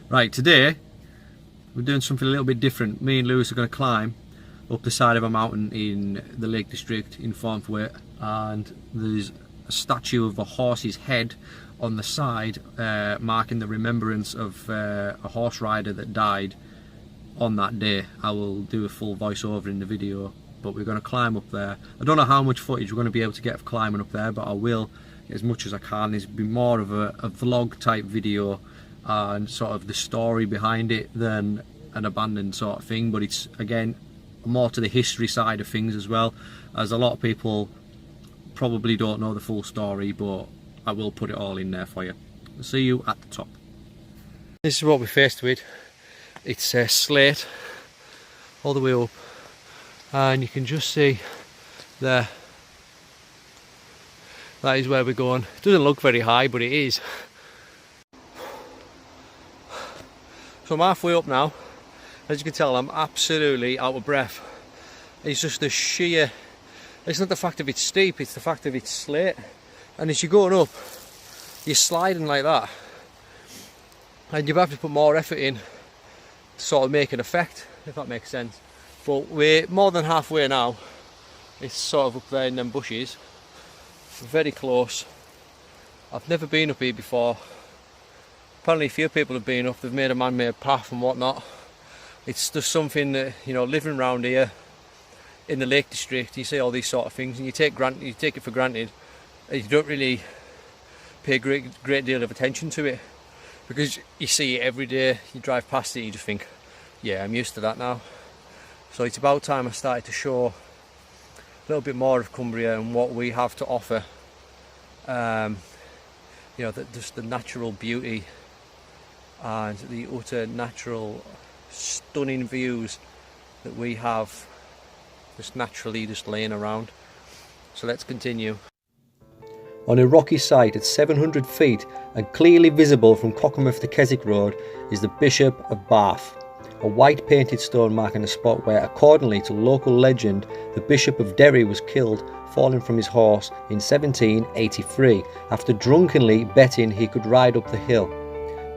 Right, today we're doing something a little bit different. Me and Lewis are going to climb up the side of a mountain in the Lake District in Farnthwaite, and there's a statue of a horse's head on the side, marking the remembrance of a horse rider that died on that day. I will do a full voiceover in the video, but we're going to climb up there. I don't know how much footage we're going to be able to get of climbing up there, but I will get as much as I can. This will be more of a vlog type video and sort of the story behind it than an abandoned sort of thing, but it's again more to the history side of things as well, as a lot of people probably don't know the full story, but I will put it all in there for you. I'll see you at the top. This is what we're faced with. It's slate all the way up, and you can just see there, that is where we're going. It doesn't look very high, but it is. So I'm halfway up now. As you can tell, I'm absolutely out of breath. It's just the sheer, it's not the fact of it's steep, it's the fact of it's slate. And as you're going up, you're sliding like that, and you have to put more effort in to sort of make an effect, if that makes sense. But we're more than halfway now. It's sort of up there in them bushes, very close. I've never been up here before. Apparently a few people have been up, they've made a man-made path and whatnot. It's just something that, you know, living around here in the Lake District, you see all these sort of things and you take it for granted, and you don't really pay a great deal of attention to it, because you see it every day, you drive past it, you just think, yeah, I'm used to that now. So it's about time I started to show a little bit more of Cumbria and what we have to offer. You know, just the natural beauty and the utter natural stunning views that we have just naturally just laying around. So let's continue. On a rocky site at 700 feet and clearly visible from Cockermouth to Keswick Road is the Bishop of BARF, a white painted stone marking a spot where, accordingly to local legend, the Bishop of Derry was killed falling from his horse in 1783 after drunkenly betting he could ride up the hill.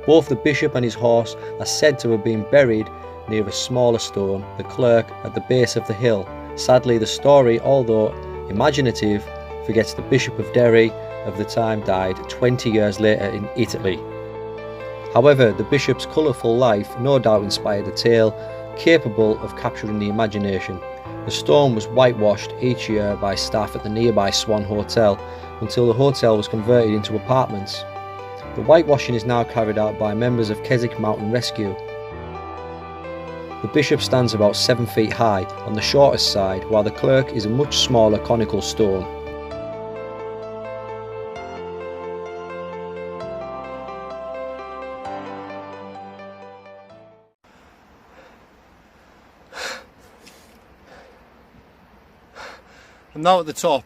Both the bishop and his horse are said to have been buried near a smaller stone, the Clerk, at the base of the hill. Sadly, the story, although imaginative, forgets the Bishop of Derry of the time died 20 years later in Italy. However, the bishop's colourful life no doubt inspired a tale capable of capturing the imagination. The stone was whitewashed each year by staff at the nearby Swan Hotel until the hotel was converted into apartments. The whitewashing is now carried out by members of Keswick Mountain Rescue. The bishop stands about 7 feet high on the shortest side, while the clerk is a much smaller conical stone. I'm now at the top.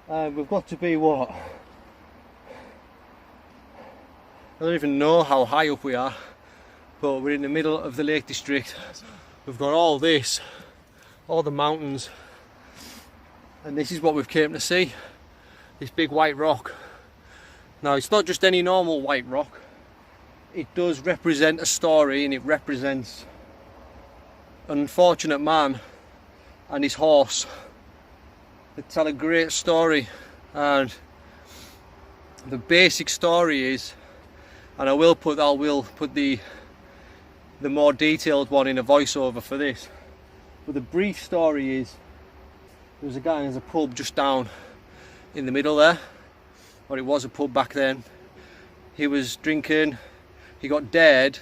We've got to be what? I don't even know how high up we are, but we're in the middle of the Lake District. We've got all this, all the mountains, and this is what we've came to see, this big white rock. Now, it's not just any normal white rock. It does represent a story, and it represents an unfortunate man and his horse. They tell a great story, and the basic story is, and I will put the more detailed one in a voiceover for this, but the brief story is, there was a guy, there's a pub just down in the middle there, or it was a pub back then. He was drinking, he got dared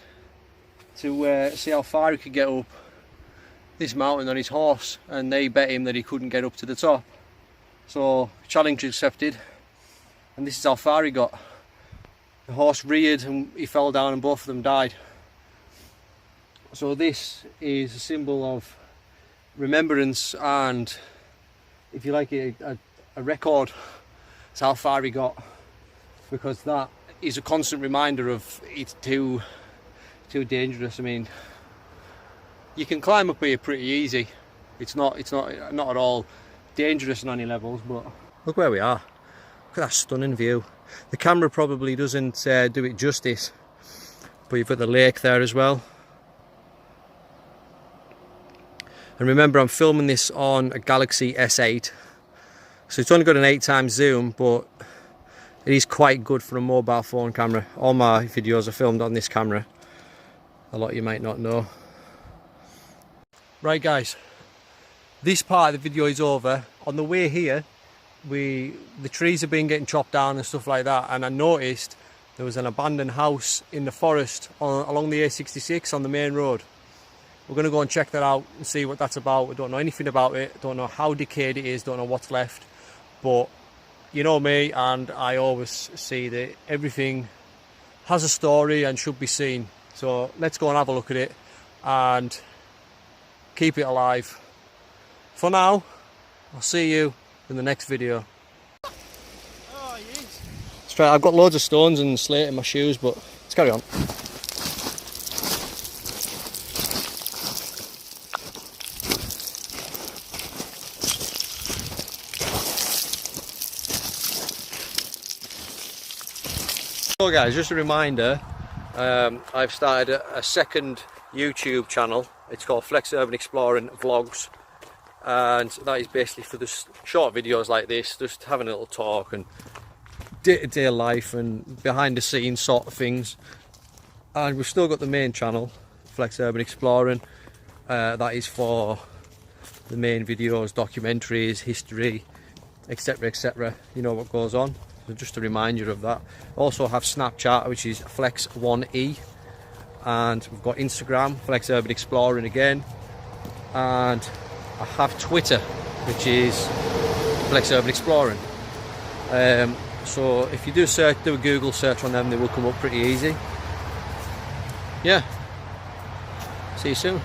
to see how far he could get up this mountain on his horse, and they bet him that he couldn't get up to the top. So, challenge accepted, and this is how far he got. The horse reared and he fell down and both of them died. So this is a symbol of remembrance and, if you like, a record. It's how far he got, because that is a constant reminder of it's too dangerous. I mean, you can climb up here pretty easy. It's not at all dangerous on any levels, but look where we are. Look at that stunning view. The camera probably doesn't do it justice, but you've got the lake there as well. And remember, I'm filming this on a Galaxy S8, so it's only got an 8x zoom, but it is quite good for a mobile phone camera. All my videos are filmed on this camera. A lot you might not know. Right guys, this part of the video is over. On the way here, the trees have been getting chopped down and stuff like that, and I noticed there was an abandoned house in the forest along the A66 on the main road. We're going to go and check that out and see what that's about. We don't know anything about it, don't know how decayed it is, don't know what's left, but you know me, and I always see that everything has a story and should be seen. So let's go and have a look at it and keep it alive. For now, I'll see you in the next video. Oh, yes. Let's try. I've got loads of stones and slate in my shoes, but let's carry on. So guys, just a reminder, I've started a second YouTube channel. It's called Flex Urban Exploring Vlogs, and that is basically for the short videos like this, just having a little talk and day-to-day life and behind the scenes sort of things. And we've still got the main channel, Flex Urban Exploring, that is for the main videos, documentaries, history, etc, etc, you know what goes on. So just to remind you of that. Also have Snapchat, which is Flex1E, and we've got Instagram, Flex Urban Exploring again, and I have Twitter, which is Flex Urban Exploring. So if you do a Google search on them, they will come up pretty easy. Yeah, see you soon.